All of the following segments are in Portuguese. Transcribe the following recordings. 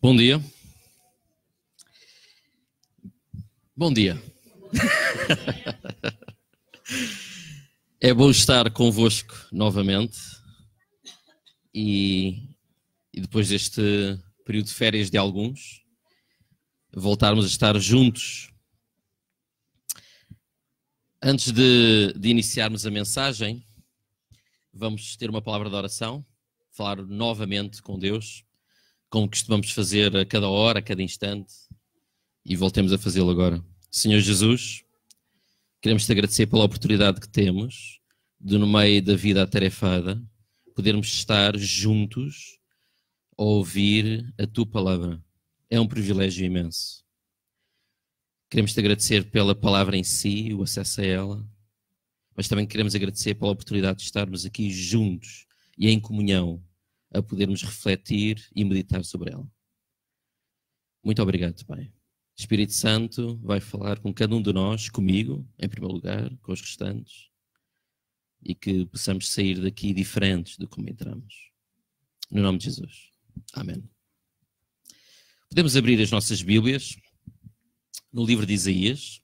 Bom dia. Bom dia. É bom estar convosco novamente e depois deste período de férias de alguns, voltarmos a estar juntos. Antes de iniciarmos a mensagem, vamos ter uma palavra de oração, falar novamente com Deus, como costumamos fazer a cada hora, a cada instante, e voltemos a fazê-lo agora. Senhor Jesus, queremos te agradecer pela oportunidade que temos de, no meio da vida atarefada, podermos estar juntos a ouvir a tua palavra. É um privilégio imenso. Queremos te agradecer pela palavra em si, o acesso a ela, mas também queremos agradecer pela oportunidade de estarmos aqui juntos e em comunhão a podermos refletir e meditar sobre ela. Muito obrigado, Pai. Espírito Santo vai falar com cada um de nós, comigo, em primeiro lugar, com os restantes, e que possamos sair daqui diferentes do como entramos. No nome de Jesus. Amém. Podemos abrir as nossas Bíblias no livro de Isaías.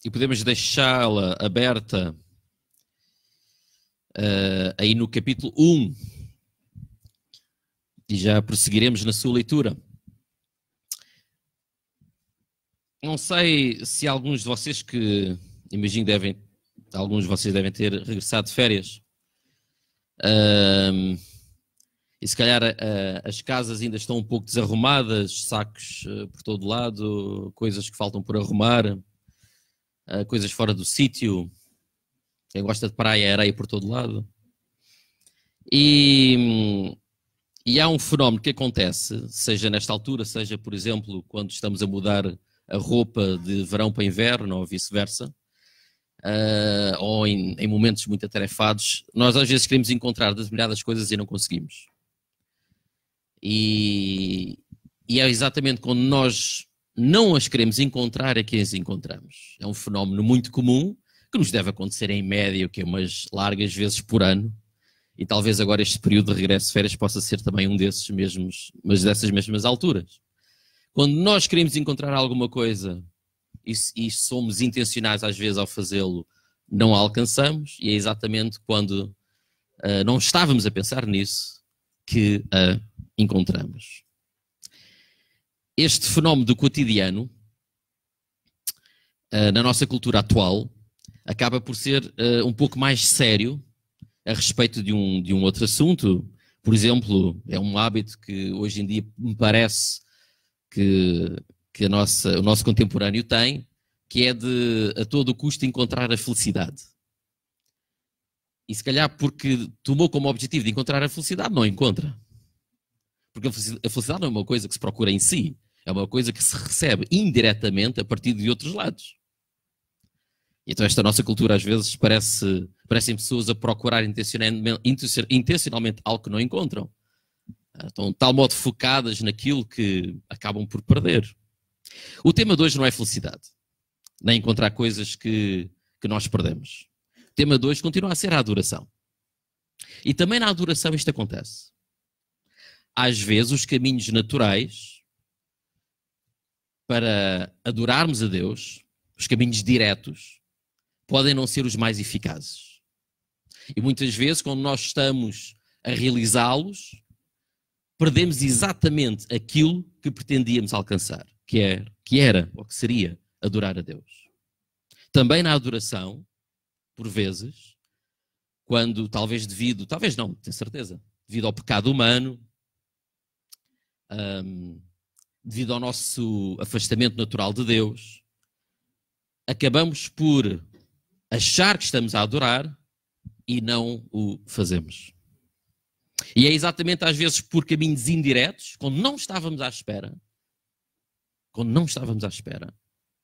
E podemos deixá-la aberta aí no capítulo 1. E já prosseguiremos na sua leitura. Não sei se alguns de vocês que, imagino, alguns de vocês devem ter regressado de férias. E se calhar as casas ainda estão um pouco desarrumadas, sacos por todo lado, coisas que faltam por arrumar. Coisas fora do sítio, quem gosta de praia, areia por todo lado. E há um fenómeno que acontece, seja nesta altura, seja, por exemplo, quando estamos a mudar a roupa de verão para inverno, ou vice-versa, ou em momentos muito atarefados, nós às vezes queremos encontrar determinadas coisas e não conseguimos. E é exatamente quando nós não as queremos encontrar, é que as encontramos. É um fenómeno muito comum, que nos deve acontecer em média, que é umas largas vezes por ano, e talvez agora este período de regresso de férias possa ser também um desses mesmos, mas dessas mesmas alturas. Quando nós queremos encontrar alguma coisa, e somos intencionais às vezes ao fazê-lo, não a alcançamos, e é exatamente quando não estávamos a pensar nisso, que a encontramos. Este fenómeno do cotidiano, na nossa cultura atual, acaba por ser um pouco mais sério a respeito de um outro assunto. Por exemplo, é um hábito que hoje em dia me parece que o nosso contemporâneo tem, que é de a todo custo encontrar a felicidade. E se calhar porque tomou como objetivo de encontrar a felicidade, não encontra. Porque a felicidade não é uma coisa que se procura em si. É uma coisa que se recebe indiretamente a partir de outros lados. Então esta nossa cultura às vezes parecem pessoas a procurar intencionalmente algo que não encontram. Estão de tal modo focadas naquilo que acabam por perder. O tema de hoje não é felicidade, nem encontrar coisas que nós perdemos. O tema de hoje continua a ser a adoração. E também na adoração isto acontece. Às vezes os caminhos naturais para adorarmos a Deus, os caminhos diretos, podem não ser os mais eficazes. E muitas vezes, quando nós estamos a realizá-los, perdemos exatamente aquilo que pretendíamos alcançar, que era ou que seria adorar a Deus. Também na adoração, por vezes, quando talvez não, tenho certeza, devido ao pecado humano, devido ao nosso afastamento natural de Deus, acabamos por achar que estamos a adorar e não o fazemos. E é exatamente às vezes por caminhos indiretos, quando não estávamos à espera,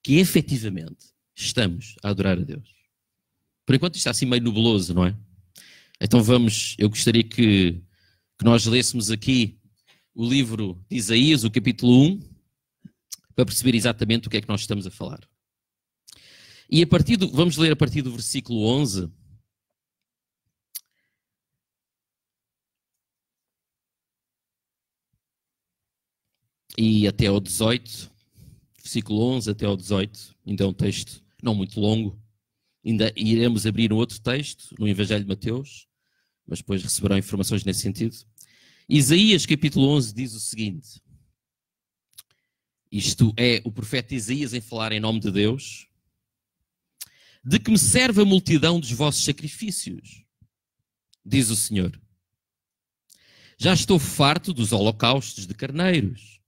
que efetivamente estamos a adorar a Deus. Por enquanto isto está assim meio nebuloso, não é? Então eu gostaria que nós lêssemos aqui o livro de Isaías, o capítulo 1, para perceber exatamente o que é que nós estamos a falar. E vamos ler a partir do versículo 11. E até ao 18, versículo 11 até ao 18, ainda é um texto não muito longo. Ainda iremos abrir um outro texto no Evangelho de Mateus, mas depois receberão informações nesse sentido. Isaías capítulo 11 diz o seguinte, isto é o profeta Isaías em falar em nome de Deus: de que me serve a multidão dos vossos sacrifícios, diz o Senhor. Já estou farto dos holocaustos de carneiros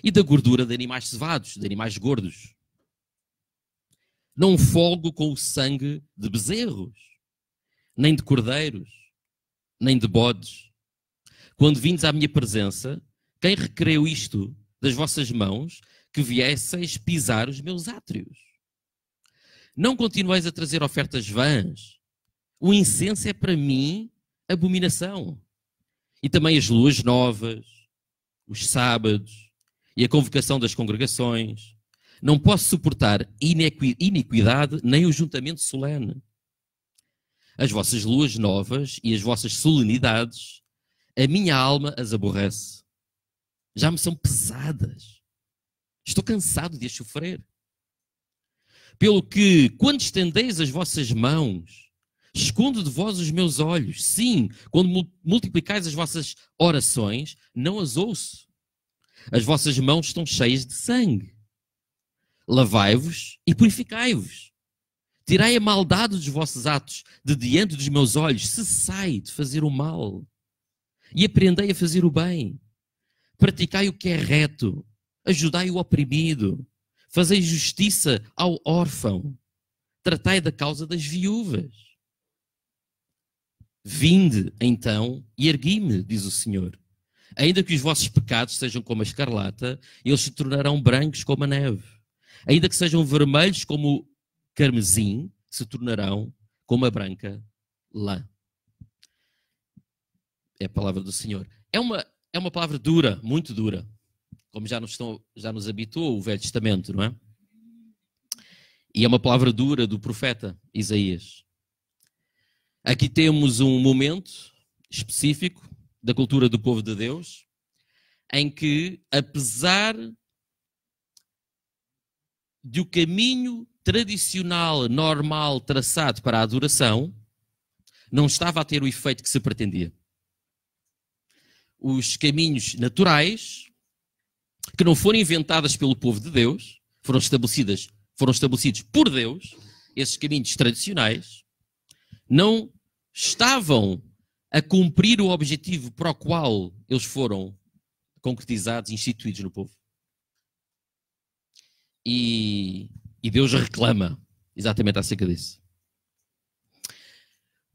e da gordura de animais cevados, de animais gordos. Não folgo com o sangue de bezerros, nem de cordeiros, nem de bodes. Quando vindes à minha presença, quem requereu isto das vossas mãos, que viesseis pisar os meus átrios? Não continueis a trazer ofertas vãs. O incenso é para mim abominação. E também as luas novas, os sábados e a convocação das congregações. Não posso suportar iniquidade nem o juntamento solene. As vossas luas novas e as vossas solenidades, a minha alma as aborrece. Já me são pesadas. Estou cansado de as sofrer. Pelo que, quando estendeis as vossas mãos, escondo de vós os meus olhos. Sim, quando multiplicais as vossas orações, não as ouço. As vossas mãos estão cheias de sangue. Lavai-vos e purificai-vos. Tirai a maldade dos vossos atos de diante dos meus olhos. Cessai de fazer o mal e aprendei a fazer o bem. Praticai o que é reto. Ajudai o oprimido. Fazei justiça ao órfão. Tratai da causa das viúvas. Vinde, então, e ergui-me, diz o Senhor. Ainda que os vossos pecados sejam como a escarlata, eles se tornarão brancos como a neve. Ainda que sejam vermelhos como o carmesim, se tornarão como a branca lã. É a palavra do Senhor. É uma palavra dura, muito dura, como já nos habituou o Velho Testamento, não é? E é uma palavra dura do profeta Isaías. Aqui temos um momento específico da cultura do povo de Deus, em que, apesar de o caminho tradicional, normal, traçado para a adoração, não estava a ter o efeito que se pretendia. Os caminhos naturais, que não foram inventados pelo povo de Deus, foram estabelecidos por Deus, esses caminhos tradicionais, não estavam a cumprir o objetivo para o qual eles foram concretizados e instituídos no povo. E Deus reclama exatamente acerca disso.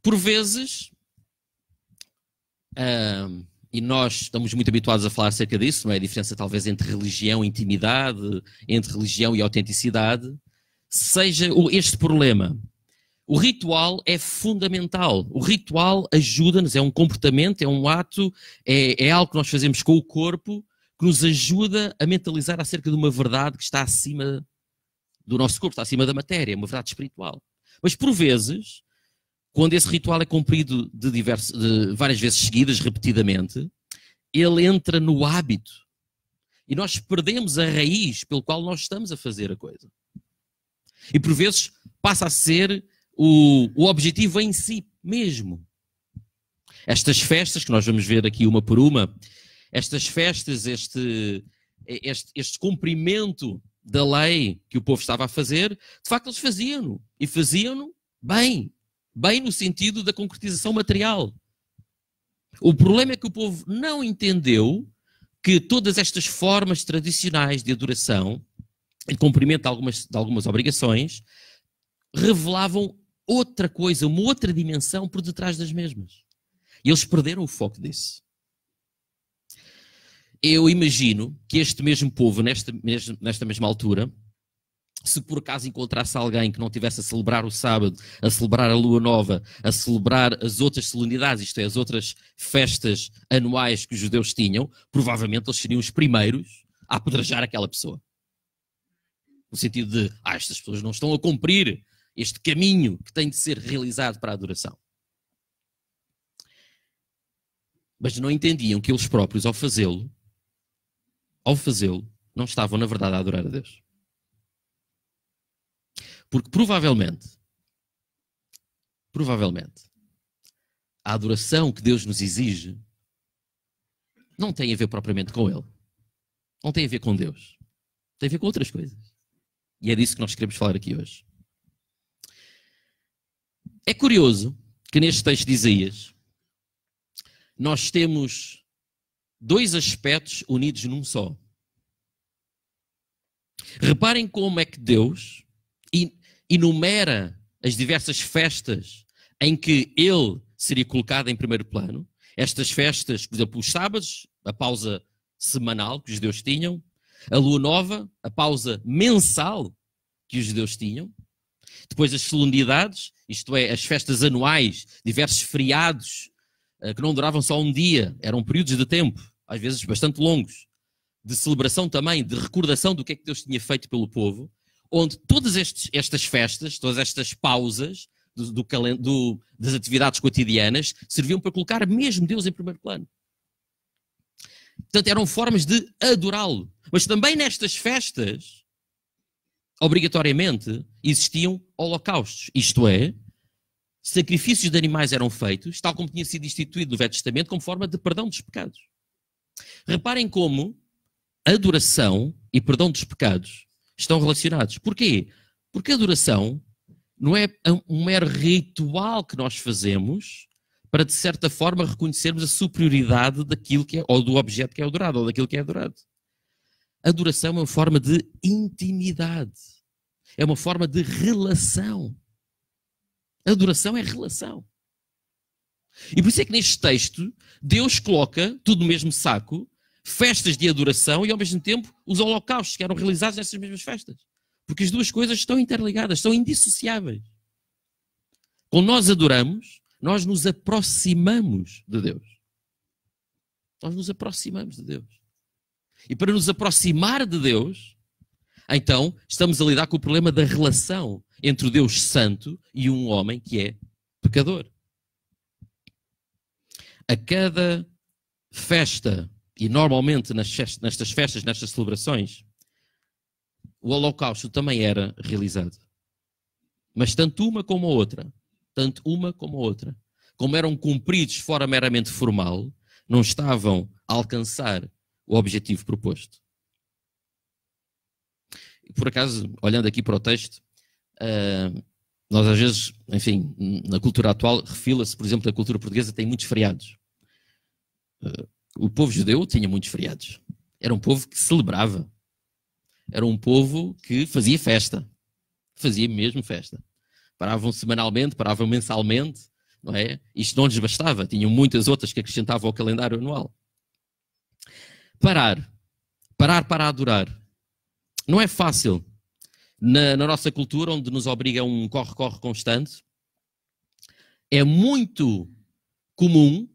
Por vezes, e nós estamos muito habituados a falar acerca disso, não é? A diferença talvez entre religião e intimidade, entre religião e autenticidade, seja este problema. O ritual é fundamental. O ritual ajuda-nos, é um comportamento, é um ato, é algo que nós fazemos com o corpo, que nos ajuda a mentalizar acerca de uma verdade que está acima do nosso corpo, está acima da matéria, uma verdade espiritual. Mas por vezes, quando esse ritual é cumprido de várias vezes seguidas, repetidamente, ele entra no hábito. E nós perdemos a raiz pelo qual nós estamos a fazer a coisa. E por vezes passa a ser o objetivo em si mesmo. Estas festas, que nós vamos ver aqui uma por uma, estas festas, este cumprimento da lei que o povo estava a fazer, de facto eles faziam-no. E faziam-no bem. Bem no sentido da concretização material. O problema é que o povo não entendeu que todas estas formas tradicionais de adoração e de cumprimento de algumas obrigações revelavam outra coisa, uma outra dimensão por detrás das mesmas. E eles perderam o foco disso. Eu imagino que este mesmo povo, nesta mesma altura, Se por acaso encontrasse alguém que não estivesse a celebrar o sábado, a celebrar a lua nova, a celebrar as outras solenidades, isto é, as outras festas anuais que os judeus tinham, provavelmente eles seriam os primeiros a apedrejar aquela pessoa. No sentido de, estas pessoas não estão a cumprir este caminho que tem de ser realizado para a adoração. Mas não entendiam que eles próprios, ao fazê-lo, não estavam, na verdade, a adorar a Deus. Porque provavelmente, a adoração que Deus nos exige não tem a ver propriamente com Ele. Não tem a ver com Deus. Tem a ver com outras coisas. E é disso que nós queremos falar aqui hoje. É curioso que neste texto de Isaías nós temos dois aspectos unidos num só. Reparem como é que Deus enumera as diversas festas em que ele seria colocado em primeiro plano. Estas festas, por exemplo, os sábados, a pausa semanal que os judeus tinham, a lua nova, a pausa mensal que os judeus tinham, depois as solenidades, isto é, as festas anuais, diversos feriados que não duravam só um dia, eram períodos de tempo, às vezes bastante longos, de celebração também, de recordação do que é que Deus tinha feito pelo povo, onde todas estas festas, todas estas pausas das atividades cotidianas serviam para colocar mesmo Deus em primeiro plano. Portanto, eram formas de adorá-lo. Mas também nestas festas, obrigatoriamente, existiam holocaustos. Isto é, sacrifícios de animais eram feitos, tal como tinha sido instituído no Velho Testamento, como forma de perdão dos pecados. Reparem como adoração e perdão dos pecados estão relacionados. Porquê? Porque a adoração não é um mero ritual que nós fazemos para, de certa forma, reconhecermos a superioridade daquilo que é, ou do objeto que é adorado, ou daquilo que é adorado. A adoração é uma forma de intimidade. É uma forma de relação. A adoração é relação. E por isso é que neste texto, Deus coloca tudo no mesmo saco, festas de adoração e, ao mesmo tempo, os holocaustos que eram realizados nessas mesmas festas. Porque as duas coisas estão interligadas, são indissociáveis. Quando nós adoramos, nós nos aproximamos de Deus. Nós nos aproximamos de Deus. E para nos aproximar de Deus, então, estamos a lidar com o problema da relação entre o Deus Santo e um homem que é pecador. A cada festa, e normalmente nestas festas, nestas celebrações, o holocausto também era realizado. Mas tanto uma como a outra, como eram cumpridos de forma meramente formal, não estavam a alcançar o objetivo proposto. Por acaso, olhando aqui para o texto, nós às vezes, enfim, na cultura atual, refila-se, por exemplo, a cultura portuguesa tem muitos feriados. O povo judeu tinha muitos feriados. Era um povo que celebrava. Era um povo que fazia festa. Fazia mesmo festa. Paravam semanalmente, paravam mensalmente, não é? Isto não lhes bastava. Tinham muitas outras que acrescentavam ao calendário anual. Parar para adorar. Não é fácil. Na nossa cultura, onde nos obriga a um corre-corre constante, é muito comum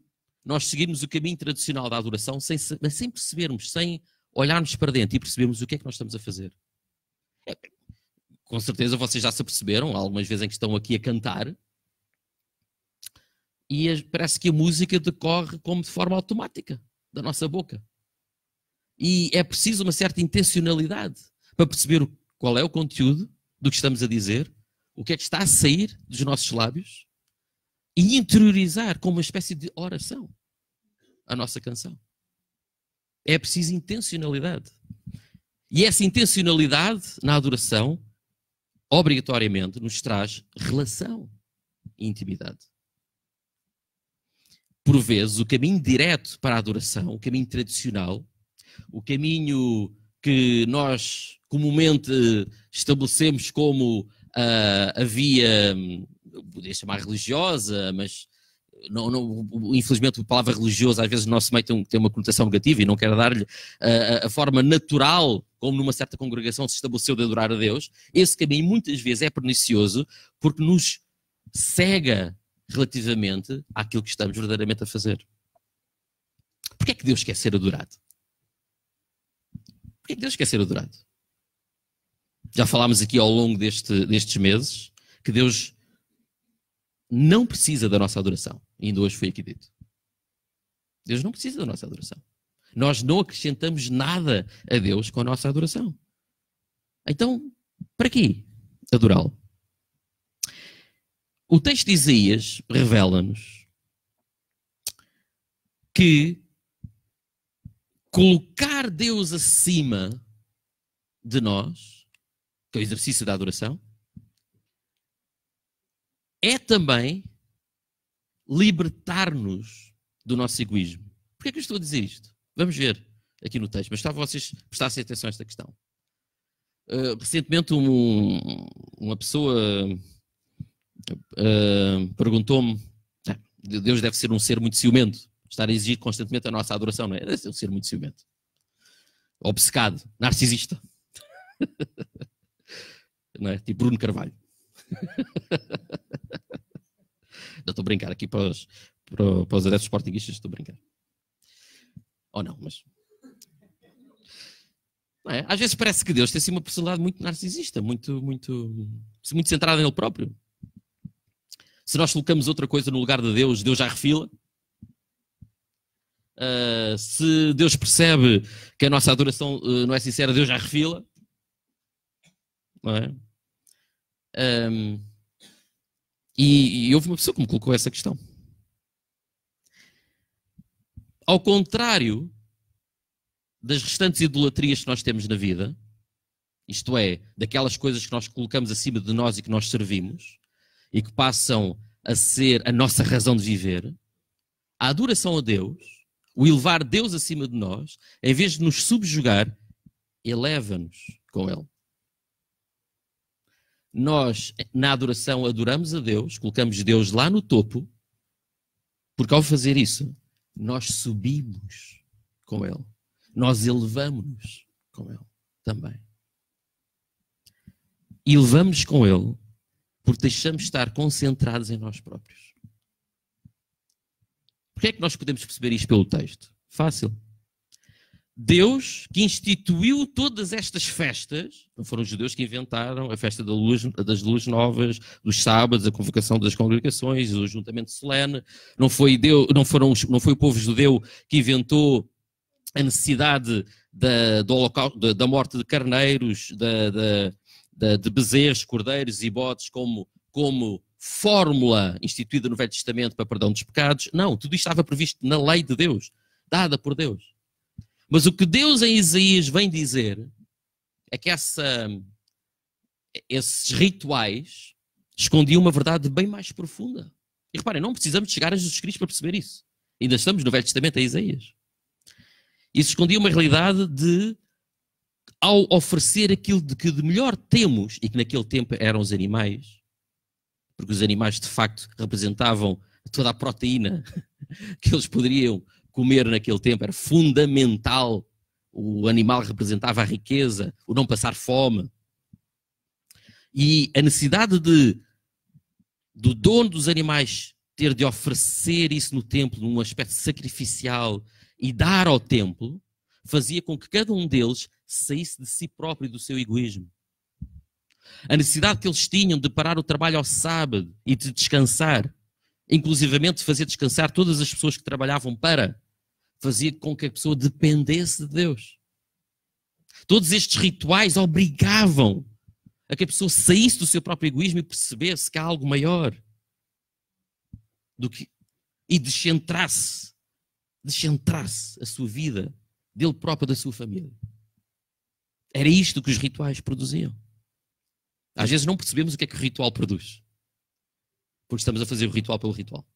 nós seguirmos o caminho tradicional da adoração sem percebermos, sem olharmos para dentro e percebermos o que é que nós estamos a fazer. Com certeza vocês já se aperceberam, algumas vezes em que estão aqui a cantar, e parece que a música decorre como de forma automática, da nossa boca. E é preciso uma certa intencionalidade para perceber qual é o conteúdo do que estamos a dizer, o que é que está a sair dos nossos lábios, e interiorizar como uma espécie de oração a nossa canção. É preciso intencionalidade. E essa intencionalidade na adoração, obrigatoriamente, nos traz relação e intimidade. Por vezes, o caminho direto para a adoração, o caminho tradicional, o caminho que nós comumente estabelecemos como a via, poderia chamar religiosa, mas infelizmente a palavra religioso às vezes no nosso meio tem uma conotação negativa e não quero dar-lhe a forma natural como numa certa congregação se estabeleceu de adorar a Deus. Esse caminho muitas vezes é pernicioso porque nos cega relativamente àquilo que estamos verdadeiramente a fazer. Porquê é que Deus quer ser adorado? Porquê é que Deus quer ser adorado? Já falámos aqui ao longo destes meses que Deus não precisa da nossa adoração. E ainda hoje foi aqui dito. Deus não precisa da nossa adoração. Nós não acrescentamos nada a Deus com a nossa adoração. Então, para quê adorá-lo? O texto de Isaías revela-nos que colocar Deus acima de nós, que é o exercício da adoração, é também libertar-nos do nosso egoísmo. Porquê é que eu estou a dizer isto? Vamos ver aqui no texto, mas estava vocês prestassem atenção a esta questão. Recentemente uma pessoa perguntou-me, Deus deve ser um ser muito ciumento, estar a exigir constantemente a nossa adoração, não é? Deve ser um ser muito ciumento. Obcecado, narcisista. Não é? Tipo Bruno Carvalho. Não estou a brincar aqui para os adeptos sportinguistas, estou a brincar. Ou não, mas... Não é? Às vezes parece que Deus tem assim uma personalidade muito narcisista, muito centrada nele próprio. Se nós colocamos outra coisa no lugar de Deus, Deus já refila. Se Deus percebe que a nossa adoração não é sincera, Deus já refila. Não é? E houve uma pessoa que me colocou essa questão. Ao contrário das restantes idolatrias que nós temos na vida, isto é, daquelas coisas que nós colocamos acima de nós e que nós servimos, e que passam a ser a nossa razão de viver, a adoração a Deus, o elevar Deus acima de nós, em vez de nos subjugar, eleva-nos com Ele. Nós, na adoração, adoramos a Deus, colocamos Deus lá no topo, porque ao fazer isso, nós subimos com Ele. Nós elevamos-nos com Ele também. E elevamos com Ele porque deixamos de estar concentrados em nós próprios. Porquê é que nós podemos perceber isto pelo texto? Fácil. Deus, que instituiu todas estas festas, não foram os judeus que inventaram a festa das luzes novas, dos sábados, a convocação das congregações, o ajuntamento solene, não foi o povo judeu que inventou a necessidade da morte de carneiros, de bezerros, cordeiros e bodes como fórmula instituída no Velho Testamento para perdão dos pecados. Não, tudo isto estava previsto na lei de Deus, dada por Deus. Mas o que Deus em Isaías vem dizer é que esses rituais escondiam uma verdade bem mais profunda. E reparem, não precisamos chegar a Jesus Cristo para perceber isso. Ainda estamos no Velho Testamento a Isaías. Isso escondia uma realidade de, ao oferecer aquilo de que de melhor temos, e que naquele tempo eram os animais, porque os animais de facto representavam toda a proteína que eles poderiam comer naquele tempo, era fundamental. O animal representava a riqueza, o não passar fome. E a necessidade do dono dos animais ter de oferecer isso no templo, num aspecto sacrificial, e dar ao templo, fazia com que cada um deles saísse de si próprio e do seu egoísmo. A necessidade que eles tinham de parar o trabalho ao sábado e de descansar, inclusivamente fazer descansar todas as pessoas que trabalhavam fazia com que a pessoa dependesse de Deus. Todos estes rituais obrigavam a que a pessoa saísse do seu próprio egoísmo e percebesse que há algo maior e descentrasse a sua vida dele próprio, da sua família. Era isto que os rituais produziam. Às vezes não percebemos o que é que o ritual produz, porque estamos a fazer o ritual pelo ritual.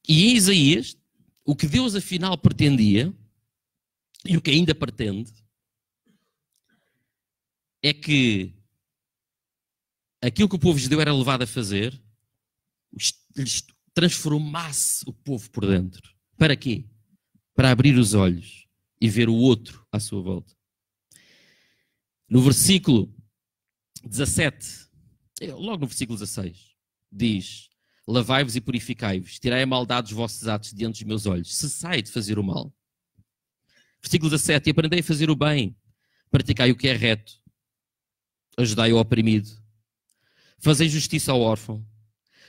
E em Isaías, o que Deus afinal pretendia, e o que ainda pretende, é que aquilo que o povo judeu era levado a fazer lhes transformasse o povo por dentro. Para quê? Para abrir os olhos e ver o outro à sua volta. No versículo 17, logo no versículo 16, diz: lavai-vos e purificai-vos, tirai a maldade dos vossos atos diante dos meus olhos, cessai de fazer o mal. Versículo 17, e aprendei a fazer o bem, praticai o que é reto, ajudai o oprimido, fazei justiça ao órfão,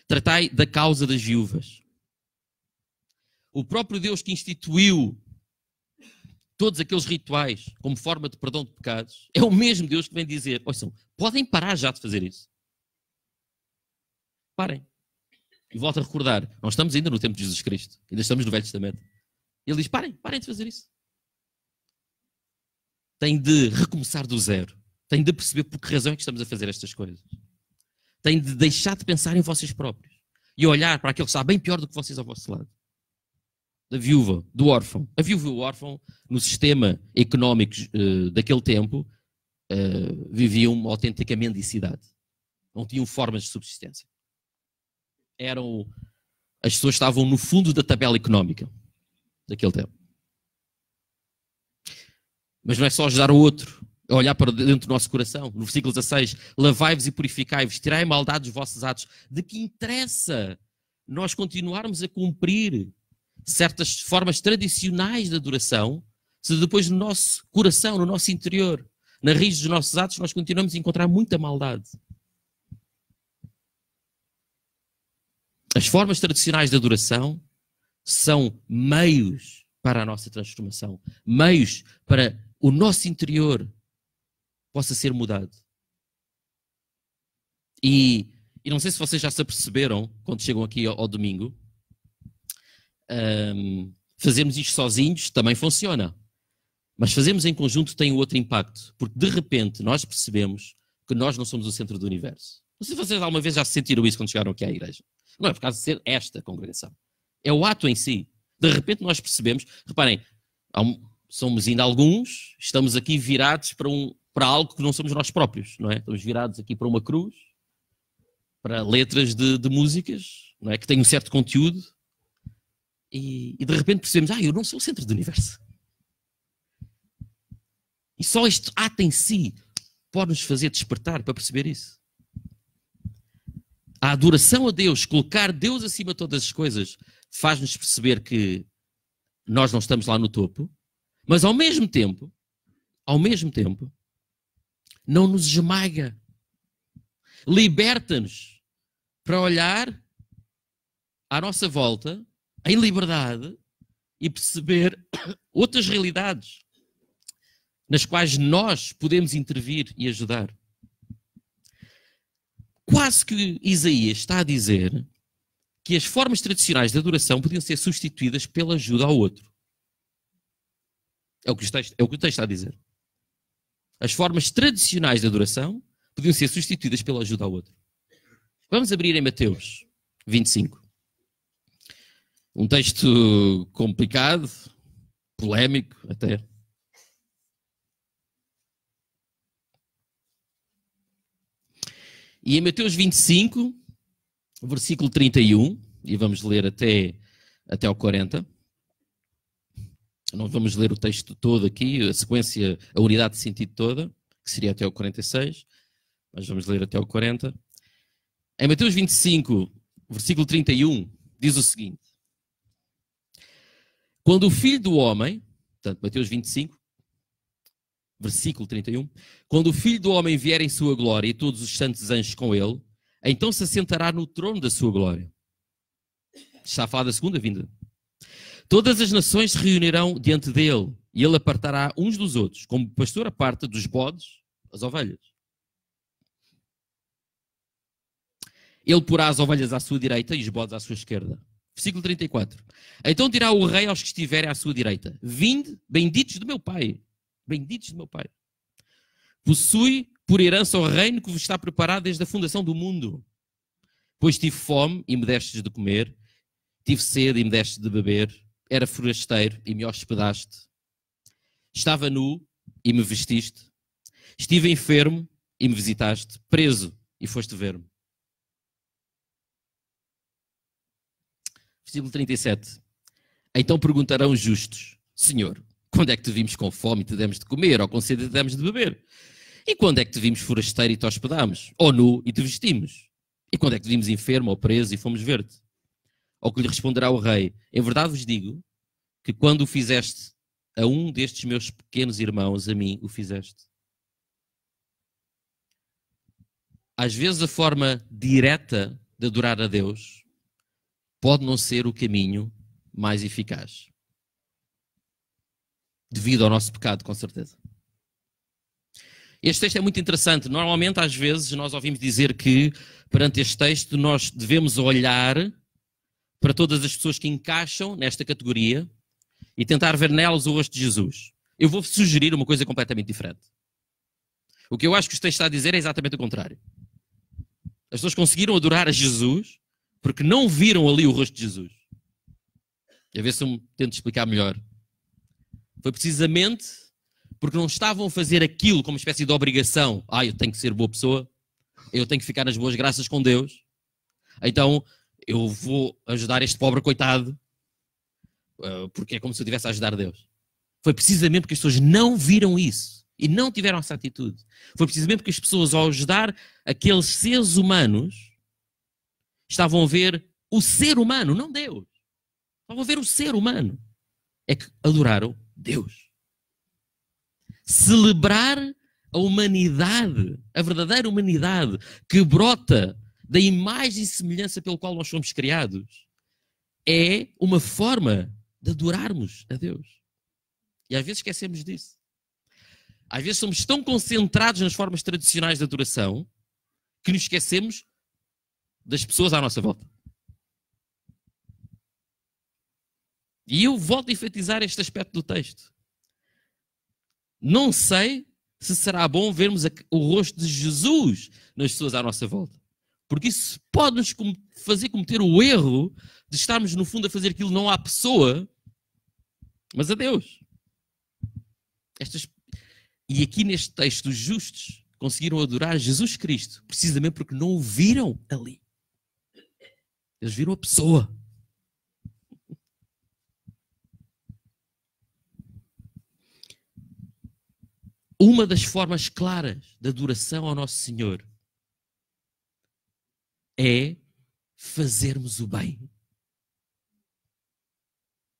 tratai da causa das viúvas. O próprio Deus que instituiu todos aqueles rituais como forma de perdão de pecados, é o mesmo Deus que vem dizer: ouçam, podem parar já de fazer isso. Parem. E volto a recordar, nós estamos ainda no tempo de Jesus Cristo, ainda estamos no Velho Testamento. Ele diz: parem de fazer isso. Têm de recomeçar do zero. Têm de perceber por que razão é que estamos a fazer estas coisas. Têm de deixar de pensar em vocês próprios e olhar para aquele que está bem pior do que vocês ao vosso lado. Da viúva, do órfão. A viúva e o órfão, no sistema económico daquele tempo, viviam uma autêntica mendicidade. Não tinham formas de subsistência. As pessoas estavam no fundo da tabela económica daquele tempo. Mas não é só ajudar o outro, é olhar para dentro do nosso coração. No versículo 16, lavai-vos e purificai-vos, tirai a maldade dos vossos atos. De que interessa nós continuarmos a cumprir certas formas tradicionais de adoração, se depois no nosso coração, no nosso interior, na raiz dos nossos atos, nós continuamos a encontrar muita maldade. As formas tradicionais de adoração são meios para a nossa transformação, meios para o nosso interior possa ser mudado. E não sei se vocês já se aperceberam, quando chegam aqui ao domingo, fazermos isto sozinhos também funciona. Mas fazermos em conjunto tem outro impacto, porque de repente nós percebemos que nós não somos o centro do universo. Não sei se vocês alguma vez já sentiram isso quando chegaram aqui à igreja. Não é por causa de ser esta congregação. É o ato em si. De repente nós percebemos, reparem, somos ainda alguns, estamos aqui virados para algo que não somos nós próprios, não é? Estamos virados aqui para uma cruz, para letras de músicas, não é? Que têm um certo conteúdo, e de repente percebemos: eu não sou o centro do universo. E só este ato em si pode nos fazer despertar para perceber isso. A adoração a Deus, colocar Deus acima de todas as coisas, faz-nos perceber que nós não estamos lá no topo, mas ao mesmo tempo, não nos esmaga. Liberta-nos para olhar à nossa volta, em liberdade, e perceber outras realidades nas quais nós podemos intervir e ajudar. Quase que Isaías está a dizer que as formas tradicionais de adoração podiam ser substituídas pela ajuda ao outro. É o que o texto está a dizer. As formas tradicionais de adoração podiam ser substituídas pela ajuda ao outro. Vamos abrir em Mateus 25. Um texto complicado, polémico até. E em Mateus 25, versículo 31, e vamos ler até ao 40. Não vamos ler o texto todo aqui, a sequência, a unidade de sentido toda, que seria até ao 46, mas vamos ler até ao 40. Em Mateus 25, versículo 31, diz o seguinte: quando o Filho do Homem, portanto, Mateus 25, versículo 31, quando o Filho do Homem vier em sua glória e todos os santos anjos com ele, então se assentará no trono da sua glória. Está a falar da segunda vinda. Todas as nações se reunirão diante dele e ele apartará uns dos outros, como o pastor aparta dos bodes as ovelhas. Ele porá as ovelhas à sua direita e os bodes à sua esquerda. Versículo 34. Então dirá o rei aos que estiverem à sua direita: vinde, benditos do meu Pai. Benditos do meu Pai. Possui por herança o reino que vos está preparado desde a fundação do mundo. Pois tive fome e me destes de comer, tive sede e me destes de beber, era forasteiro e me hospedaste, estava nu e me vestiste, estive enfermo e me visitaste, preso e foste ver-me. versículo 37. Então perguntarão os justos: Senhor, quando é que te vimos com fome e te demos de comer, ou com sede e te demos de beber? E quando é que te vimos forasteiro e te hospedamos? Ou nu e te vestimos? E quando é que te vimos enfermo ou preso e fomos ver-te? Ao que lhe responderá o rei: em verdade vos digo que quando o fizeste a um destes meus pequenos irmãos, a mim o fizeste. Às vezes a forma direta de adorar a Deus pode não ser o caminho mais eficaz. Devido ao nosso pecado, com certeza. Este texto é muito interessante. Normalmente, às vezes, nós ouvimos dizer que, perante este texto, nós devemos olhar para todas as pessoas que encaixam nesta categoria e tentar ver nelas o rosto de Jesus. Eu vou sugerir uma coisa completamente diferente. O que eu acho que o texto está a dizer é exatamente o contrário. As pessoas conseguiram adorar a Jesus porque não viram ali o rosto de Jesus. E a ver se eu me tento explicar melhor. Foi precisamente porque não estavam a fazer aquilo como uma espécie de obrigação. Eu tenho que ser boa pessoa, eu tenho que ficar nas boas graças com Deus, então eu vou ajudar este pobre coitado, porque é como se eu estivesse a ajudar Deus. Foi precisamente porque as pessoas não viram isso e não tiveram essa atitude. Foi precisamente porque as pessoas, ao ajudar aqueles seres humanos, estavam a ver o ser humano, não Deus. Estavam a ver o ser humano. É que adoraram Deus. Celebrar a humanidade, a verdadeira humanidade que brota da imagem e semelhança pelo qual nós fomos criados, é uma forma de adorarmos a Deus. E às vezes esquecemos disso. Às vezes somos tão concentrados nas formas tradicionais de adoração que nos esquecemos das pessoas à nossa volta. E eu volto a enfatizar este aspecto do texto. Não sei se será bom vermos o rosto de Jesus nas pessoas à nossa volta. Porque isso pode nos fazer cometer o erro de estarmos, no fundo, a fazer aquilo não à pessoa, mas a Deus. E aqui neste texto, os justos conseguiram adorar Jesus Cristo, precisamente porque não o viram ali. Eles viram a pessoa. Uma das formas claras de adoração ao Nosso Senhor é fazermos o bem.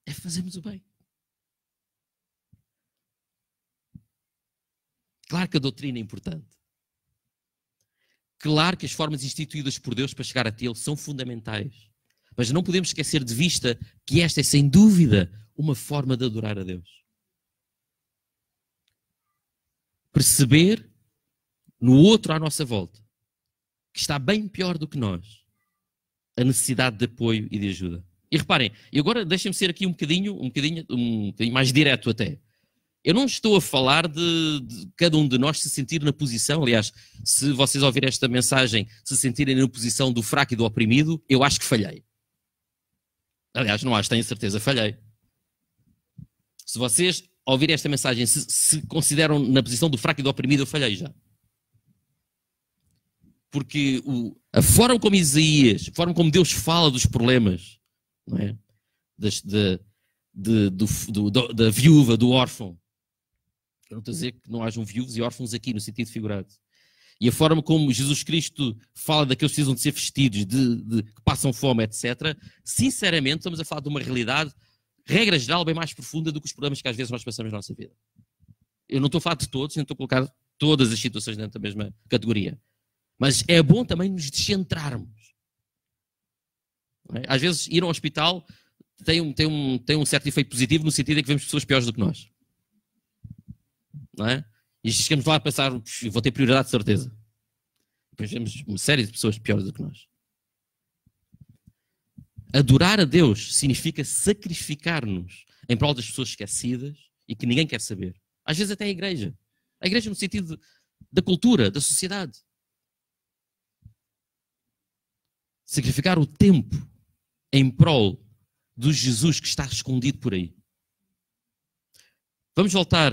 É fazermos o bem. Claro que a doutrina é importante. Claro que as formas instituídas por Deus para chegar até Ele são fundamentais. Mas não podemos esquecer de vista que esta é, sem dúvida, uma forma de adorar a Deus. Perceber no outro à nossa volta, que está bem pior do que nós, a necessidade de apoio e de ajuda. E reparem, e agora deixem-me ser aqui um bocadinho mais direto até. Eu não estou a falar de cada um de nós se sentir na posição, aliás, se vocês ouvirem esta mensagem, se sentirem na posição do fraco e do oprimido, eu acho que falhei. Aliás, não acho, tenho certeza, falhei. Se vocês ouvirem esta mensagem, se consideram na posição do fraco e do oprimido, eu falhei já. Porque a forma como Isaías, a forma como Deus fala dos problemas, não é? Da viúva, do órfão. Eu não estou a dizer que não hajam viúvos e órfãos aqui, no sentido figurado. E a forma como Jesus Cristo fala daqueles que precisam de ser vestidos, que passam fome, etc. Sinceramente, estamos a falar de uma realidade, regra geral, bem mais profunda do que os problemas que às vezes nós passamos na nossa vida. Eu não estou a falar de todos, nem estou a colocar todas as situações dentro da mesma categoria. Mas é bom também nos descentrarmos. Não é? Às vezes, ir ao hospital tem um certo efeito positivo no sentido em que vemos pessoas piores do que nós. Não é? E chegamos lá a pensar, vou ter prioridade de certeza. Depois vemos uma série de pessoas piores do que nós. Adorar a Deus significa sacrificar-nos em prol das pessoas esquecidas e que ninguém quer saber. Às vezes até a igreja. A igreja no sentido da cultura, da sociedade. Sacrificar o tempo em prol do Jesus que está escondido por aí. Vamos voltar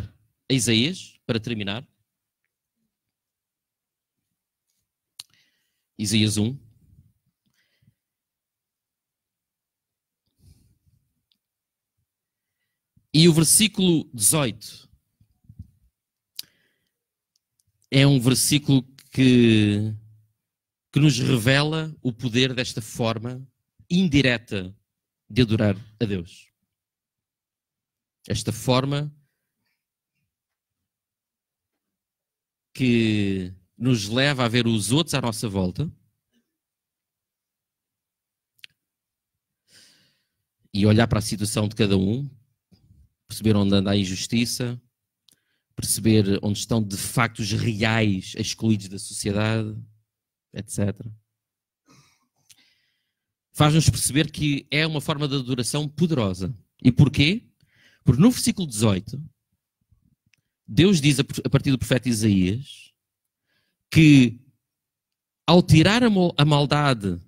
a Isaías, para terminar. Isaías 1. E o versículo 18 é um versículo que nos revela o poder desta forma indireta de adorar a Deus. Esta forma que nos leva a ver os outros à nossa volta e olhar para a situação de cada um, perceber onde anda a injustiça, perceber onde estão de facto os reais excluídos da sociedade, etc. Faz-nos perceber que é uma forma de adoração poderosa. E porquê? Porque no versículo 18, Deus diz a partir do profeta Isaías que ao tirar a maldade,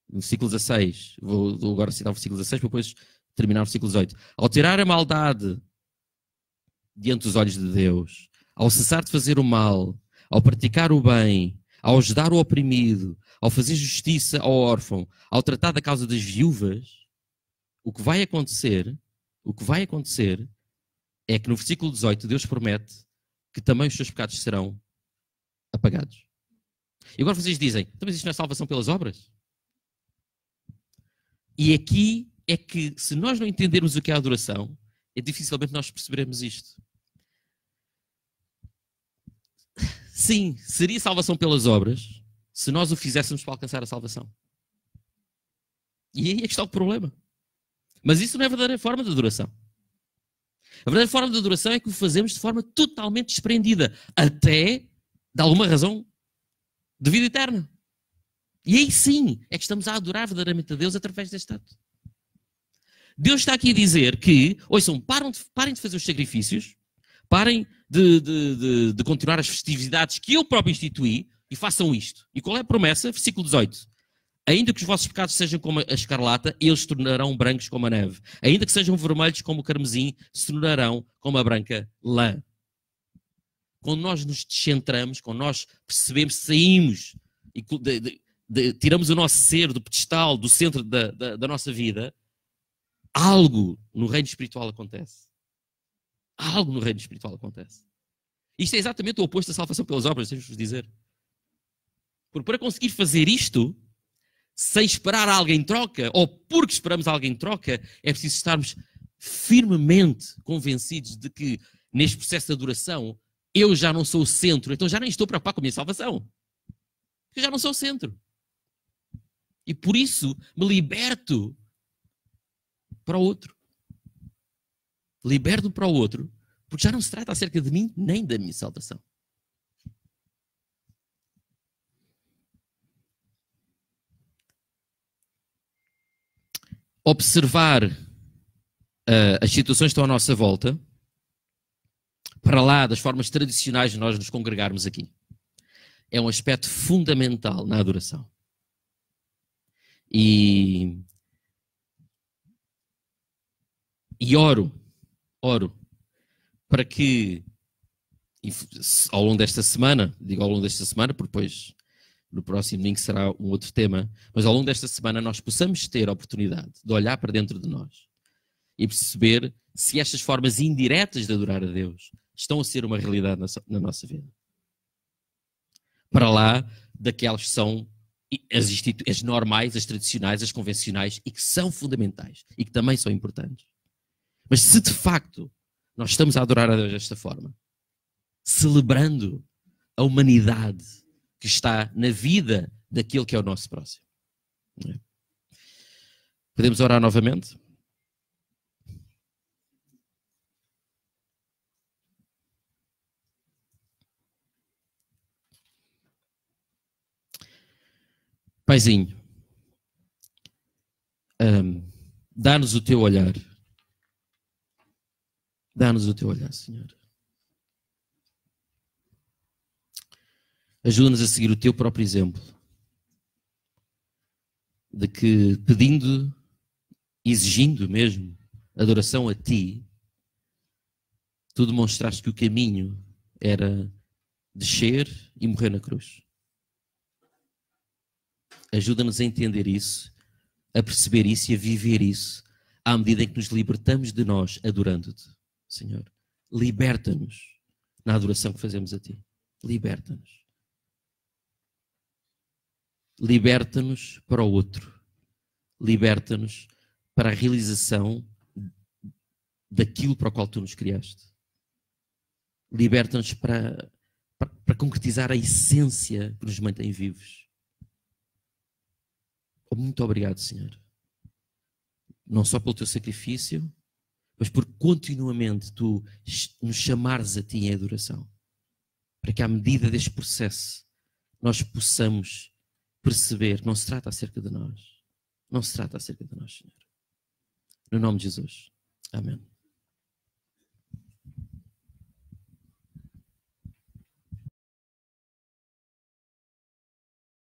no versículo 16, vou agora citar o versículo 16 para depois terminar o versículo 18, ao tirar a maldade diante dos olhos de Deus, ao cessar de fazer o mal, ao praticar o bem, ao ajudar o oprimido, ao fazer justiça ao órfão, ao tratar da causa das viúvas, o que vai acontecer é que no versículo 18 Deus promete que também os seus pecados serão apagados. E agora vocês dizem, então mas isto não é salvação pelas obras? E aqui é que, se nós não entendermos o que é a adoração, é dificilmente nós perceberemos isto. Sim, seria salvação pelas obras se nós o fizéssemos para alcançar a salvação. E aí é que está o problema. Mas isso não é a verdadeira forma de adoração. A verdadeira forma de adoração é que o fazemos de forma totalmente desprendida, até de alguma razão de vida eterna. E aí sim é que estamos a adorar verdadeiramente a Deus através deste ato. Deus está aqui a dizer que, ouçam, parem de fazer os sacrifícios, parem de continuar as festividades que eu próprio instituí e façam isto. E qual é a promessa? Versículo 18. Ainda que os vossos pecados sejam como a escarlata, eles se tornarão brancos como a neve. Ainda que sejam vermelhos como o carmesim, se tornarão como a branca lã. Quando nós nos descentramos, quando nós percebemos, saímos e tiramos o nosso ser do pedestal, do centro da nossa vida, algo no reino espiritual acontece. Algo no reino espiritual acontece. Isto é exatamente o oposto da salvação pelas obras, deixa-vos dizer. Porque para conseguir fazer isto, sem esperar alguém em troca, ou porque esperamos alguém em troca, é preciso estarmos firmemente convencidos de que neste processo de adoração eu já não sou o centro, então já nem estou preocupado com a minha salvação. Porque eu já não sou o centro. E por isso me liberto para o outro. Liberto-me para o outro, porque já não se trata acerca de mim nem da minha salvação. Observar as situações que estão à nossa volta, para lá das formas tradicionais de nós nos congregarmos aqui, é um aspecto fundamental na adoração. E oro para que ao longo desta semana, digo ao longo desta semana, porque depois no próximo domingo será um outro tema, mas ao longo desta semana nós possamos ter a oportunidade de olhar para dentro de nós e perceber se estas formas indiretas de adorar a Deus estão a ser uma realidade na nossa vida. Para lá daquelas que são as normais, as tradicionais, as convencionais e que são fundamentais e que também são importantes. Mas se de facto nós estamos a adorar a Deus desta forma, celebrando a humanidade que está na vida daquele que é o nosso próximo. Podemos orar novamente? Paizinho, dá-nos o teu olhar. Dá-nos o teu olhar, Senhor. Ajuda-nos a seguir o teu próprio exemplo. De que, pedindo, exigindo mesmo, adoração a ti, tu demonstraste que o caminho era descer e morrer na cruz. Ajuda-nos a entender isso, a perceber isso e a viver isso, à medida em que nos libertamos de nós adorando-te, Senhor. Liberta-nos na adoração que fazemos a Ti. Liberta-nos. Liberta-nos para o outro. Liberta-nos para a realização daquilo para o qual Tu nos criaste. Liberta-nos para concretizar a essência que nos mantém vivos. Muito obrigado, Senhor. Não só pelo Teu sacrifício, mas por continuamente Tu nos chamares a Ti em adoração. Para que à medida deste processo nós possamos perceber que não se trata acerca de nós. Não se trata acerca de nós, Senhor. No nome de Jesus. Amém.